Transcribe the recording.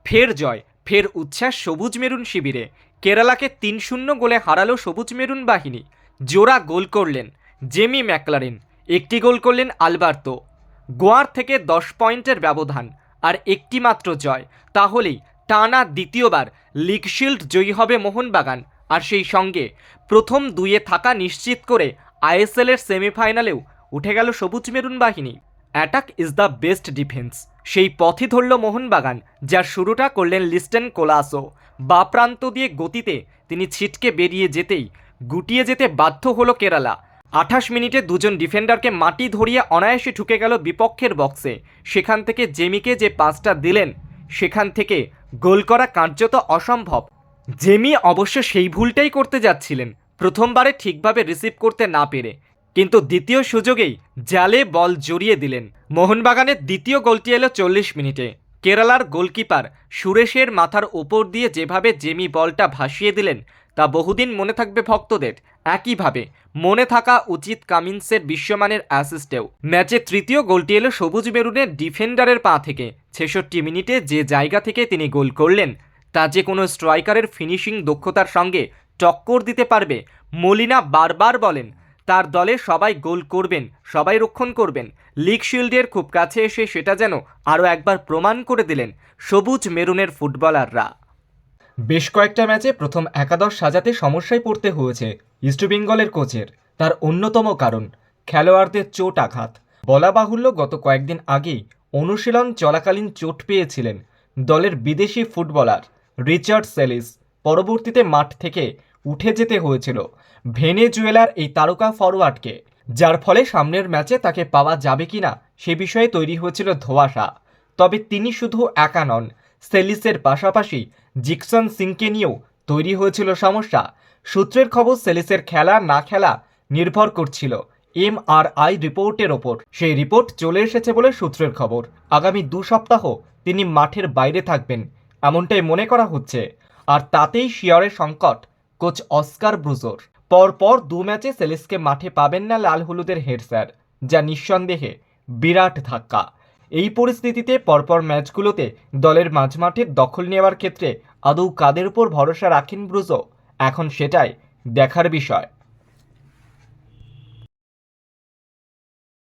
ফের জয়, ফের উচ্ছ্বাস সবুজ মেরুন শিবিরে। কেরালাকে ৩-০ গোলে হারালো সবুজ মেরুন বাহিনী। জোড়া গোল করলেন জেমি ম্যাকলারেন, একটি গোল করলেন আলবার্তো। গোয়ার থেকে 10 পয়েন্টের ব্যবধান আর একটি মাত্র জয়, তাহলেই টানা দ্বিতীয়বার লিগ শিল্ড জয়ী হবে মোহনবাগান। আর সেই সঙ্গে প্রথম দুইয়ে থাকা নিশ্চিত করে আইএসএলের সেমিফাইনালেও উঠে গেল সবুজ মেরুন বাহিনী। Attack is the best defence, সেই পথই ধরল মোহনবাগান, যার শুরুটা করলেন লিস্টেন কোলাসো। বা প্রান্ত দিয়ে গতিতে তিনি ছিটকে বেরিয়ে যেতেই গুটিয়ে যেতে বাধ্য হলো কেরালা। 28 মিনিটে দুজন ডিফেন্ডারকে মাটি ধরিয়ে অনায়াসে ঢুকে গেল বিপক্ষের বক্সে। সেখান থেকে জেমিকে যে পাসটা দিলেন, সেখান থেকে গোল করা কার্যত অসম্ভব। জেমি অবশ্য সেই ভুলটাই করতে যাচ্ছিলেন, প্রথমবারে ঠিকভাবে রিসিভ করতে না পেরে, কিন্তু দ্বিতীয় সুযোগেই জালে বল জড়িয়ে দিলেন। মোহনবাগানের দ্বিতীয় গোলটি এলো 40 মিনিটে। কেরালার গোলকিপার সুরেশের মাথার ওপর দিয়ে যেভাবে জেমি বলটা ভাসিয়ে দিলেন, তা বহুদিন মনে থাকবে ভক্তদের। একইভাবে মনে থাকা উচিত কামিন্সের বিশ্বমানের অ্যাসিস্টেও। ম্যাচে তৃতীয় গোলটি এলো সবুজ মেরুনের ডিফেন্ডারের পা থেকে। 66 মিনিটে যে জায়গা থেকে তিনি গোল করলেন, তা যে কোনো স্ট্রাইকারের ফিনিশিং দক্ষতার সঙ্গে টক্কর দিতে পারবে। মলিনা বারবার বলেন তার দলে সবাই গোল করবেন, সবাই রক্ষণ করবেন। লিগ শিল্ডের খুব কাছে এসে সেটা যেন আরও একবার প্রমাণ করে দিলেন সবুজ মেরুনের ফুটবলাররা। বেশ কয়েকটা ম্যাচে প্রথম একাদশ সাজাতে সমস্যায় পড়তে হয়েছে ইস্টবেঙ্গলের কোচের। তার অন্যতম কারণ খেলোয়াড়দের চোট আঘাত। বলা বাহুল্য, গত কয়েকদিন আগেই অনুশীলন চলাকালীন চোট পেয়েছিলেন দলের বিদেশি ফুটবলার রিচার্ড সেলিস। পরবর্তীতে মাঠ থেকে উঠে যেতে হয়েছিল ভেনেজুয়েলার এই তারকা ফরওয়ার্ডকে, যার ফলে সামনের ম্যাচে তাকে পাওয়া যাবে কিনা সে বিষয়ে তৈরি হয়েছিল ধোঁয়াশা। তবে তিনি শুধু একা নন, সেলিসের পাশাপাশি জিকসন সিংকে নিয়েও তৈরি হয়েছিল সমস্যা। সূত্রের খবর, সেলিসের খেলা না খেলা নির্ভর করছিল এমআরআই রিপোর্টের ওপর। সেই রিপোর্ট চলে এসেছে বলে সূত্রের খবর। আগামী 2 সপ্তাহ তিনি মাঠের বাইরে থাকবেন এমনটাই মনে করা হচ্ছে। আর তাতেই শিয়রের সংকট কোচ অস্কার ব্রুজোর। পরপর 2 ম্যাচে সেলিসকে মাঠে পাবেন না লাল হলুদের হেড স্যার, যা নিঃসন্দেহে বিরাট ধাক্কা। এই পরিস্থিতিতে পরপর ম্যাচগুলোতে দলের মাঝমাঠের দখল নেওয়ার ক্ষেত্রে আদৌ কাদের উপর ভরসা রাখেন ব্রুজো, এখন সেটাই দেখার বিষয়।